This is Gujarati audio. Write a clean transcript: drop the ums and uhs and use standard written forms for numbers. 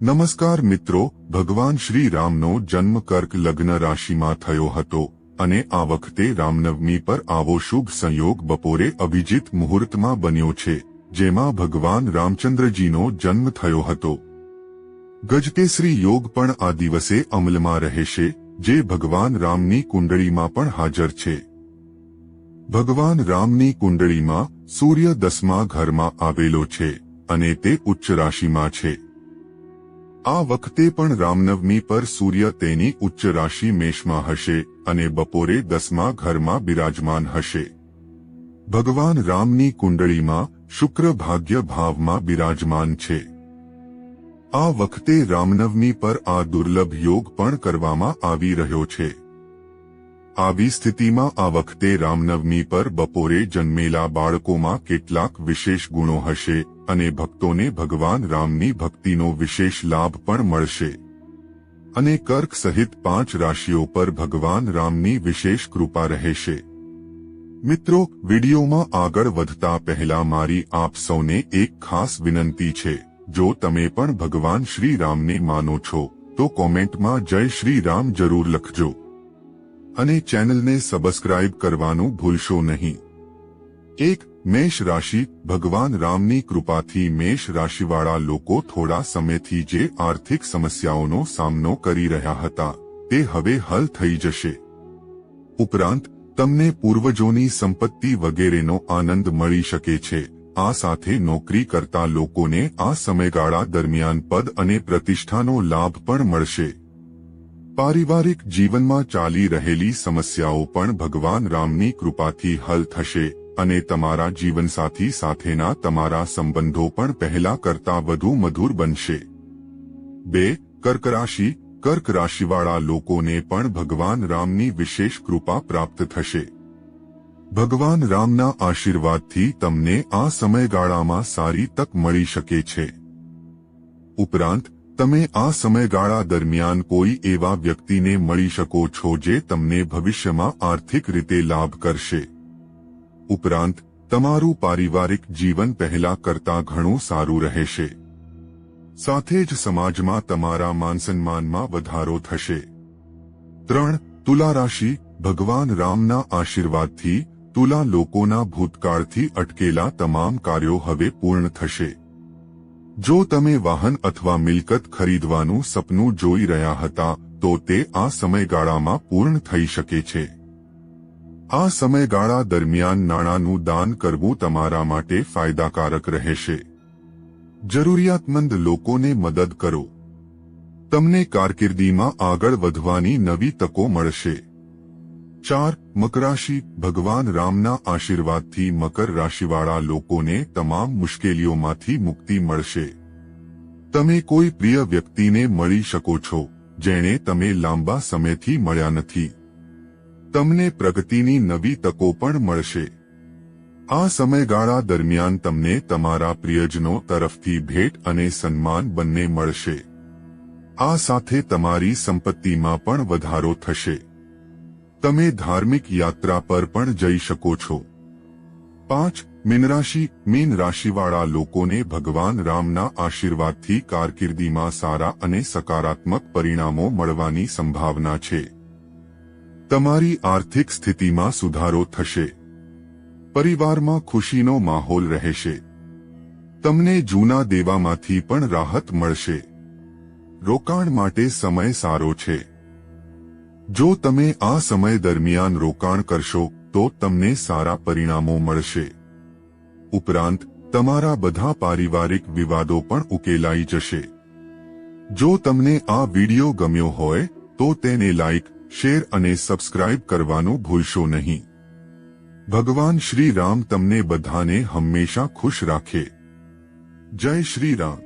નમસ્કાર મિત્રો, ભગવાન શ્રી રામનો જન્મ કર્ક લગ્ન રાશિમાં થયો હતો અને આ વખતે રામનવમી પર આવો શુભ સંયોગ બપોરે અભિજીત મુહૂર્તમાં બન્યો છે, જેમાં ભગવાન રામચંદ્રજીનો જન્મ થયો હતો. ગજકેસરી યોગ પણ આ દિવસે અમલમાં રહેશે, જે ભગવાન રામની કુંડળીમાં પણ હાજર છે. ભગવાન રામની કુંડળીમાં સૂર્ય 10મા ઘરમાં આવેલો છે અને તે ઉચ્ચ રાશિમાં છે. આ વખતે પણ રામનવમી પર સૂર્ય તેની ઉચ્ચ રાશિ મેષમાં હશે અને બપોરે 10મા ઘરમાં બિરાજમાન હશે. ભગવાન રામની કુંડળીમાં શુક્ર ભાગ્ય ભાવમાં બિરાજમાન છે. આ વખતે રામનવમી પર આ દુર્લભ યોગ પણ કરવામાં આવી રહ્યો છે. આવી સ્થિતિમાં આ વખતે રામનવમી પર બપોરે જન્મેલા બાળકોમાં કેટલાક વિશેષ ગુણો હશે અને ભક્તોને ભગવાન રામની ભક્તિનો વિશેષ લાભ પણ મળશે. અને કર્ક સહિત 5 રાશિઓ પર ભગવાન રામની વિશેષ કૃપા રહેશે. મિત્રો, વિડીયોમાં આગળ વધતા પહેલા મારી આપ સૌને એક ખાસ વિનંતી છે. જો તમે પણ ભગવાન શ્રી રામને માનો છો તો કોમેન્ટમાં જય શ્રી રામ જરૂર લખજો અને ચેનલને સબસ્ક્રાઇબ કરવાનું ભૂલશો નહીં. 1. મેષ રાશિ. ભગવાન રામની કૃપાથી મેષ રાશિવાળા લોકો થોડા સમયથી જે આર્થિક સમસ્યાઓનો સામનો કરી રહ્યા હતા તે હવે હલ થઈ જશે. ઉપરાંત તમને પૂર્વજોની સંપત્તિ વગેરેનો આનંદ મળી શકે છે. આ સાથે નોકરી કરતા લોકોને આ સમયગાળા દરમિયાન પદ અને પ્રતિષ્ઠાનો લાભ પણ મળશે. પારિવારિક જીવનમાં ચાલી રહેલી સમસ્યાઓ પણ ભગવાન રામની કૃપાથી હલ થશે અને તમારા જીવનસાથી સાથેના તમારા સંબંધો પણ પહેલા કરતા વધુ મધુર બનશે. 2. કર્ક રાશિ. કર્ક રાશિવાળા લોકોને પણ ભગવાન રામની વિશેષ કૃપા પ્રાપ્ત થશે. ભગવાન રામના આશીર્વાદથી તમને આ સમયગાળામાં સારી તક મળી શકે છે. ઉપરાંત તમે આ સમયગાળા દરમિયાન કોઈ એવા વ્યક્તિને મળી શકો છો જે તમને ભવિષ્યમાં આર્થિક રીતે લાભ કરશે. ઉપરાંત તમારું પારિવારિક જીવન પહેલા કરતા ઘણું સારું રહેશે. સાથે જ સમાજમાં તમારા માનસન્માનમાં વધારો થશે. 3. તુલા રાશિ. ભગવાન રામના આશીર્વાદથી તુલા લોકોના ભૂતકાળથી અટકેલા તમામ કાર્યો હવે પૂર્ણ થશે. જો તમે વાહન અથવા મિલકત ખરીદવાનું સપનું જોઈ રહ્યા હતા તો તે આ સમયગાળામાં પૂર્ણ થઈ શકે છે. આ સમયગાળા દરમિયાન નાણાંનું દાન કરવું તમારા માટે ફાયદાકારક રહેશે. જરૂરિયાતમંદ લોકોને મદદ કરો. તમને કારકિર્દીમાં આગળ વધવાની નવી તકો મળશે. 4. મકર રાશિ. ભગવાન રામના આશીર્વાદથી મકર રાશિવાળા લોકોને તમામ મુશ્કેલીઓમાંથી મુક્તિ મળશે. તમે કોઈ પ્રિય વ્યક્તિને મળી શકો છો જેણે તમે લાંબા સમયથી મળ્યા નથી. તમને પ્રગતિની નવી તકો પણ મળશે. આ સમયગાળા દરમિયાન તમને તમારા પ્રિયજનો તરફથી ભેટ અને સન્માન બંને મળશે. આ સાથે તમારી સંપત્તિમાં પણ વધારો થશે. તમે ધાર્મિક યાત્રા પર પણ જઈ શકો છો. 5. મીન રાશિ. મીન રાશિવાળા લોકોને ભગવાન રામના આશીર્વાદથી કારકિર્દીમાં સારા અને સકારાત્મક પરિણામો મળવાની સંભાવના છે. તમારી આર્થિક સ્થિતિમાં સુધારો થશે. પરિવારમાં ખુશીનો માહોલ રહેશે. તમને જૂના દેવામાંથી પણ રાહત મળશે. રોકાણ માટે સમય સારો છે. જો તમે આ સમય દરમિયાન રોકાણ કરશો તો તમને સારા પરિણામો મળશે. ઉપરાંત તમારા બધા પારિવારિક વિવાદો પણ ઉકેલાઈ જશે. જો તમને આ વિડિયો ગમ્યો હોય તો તેને લાઇક, શેર અને સબસ્ક્રાઇબ કરવાનું ભૂલશો નહીં. ભગવાન શ્રી રામ તમને બધાને હંમેશા ખુશ રાખે. જય શ્રી રામ.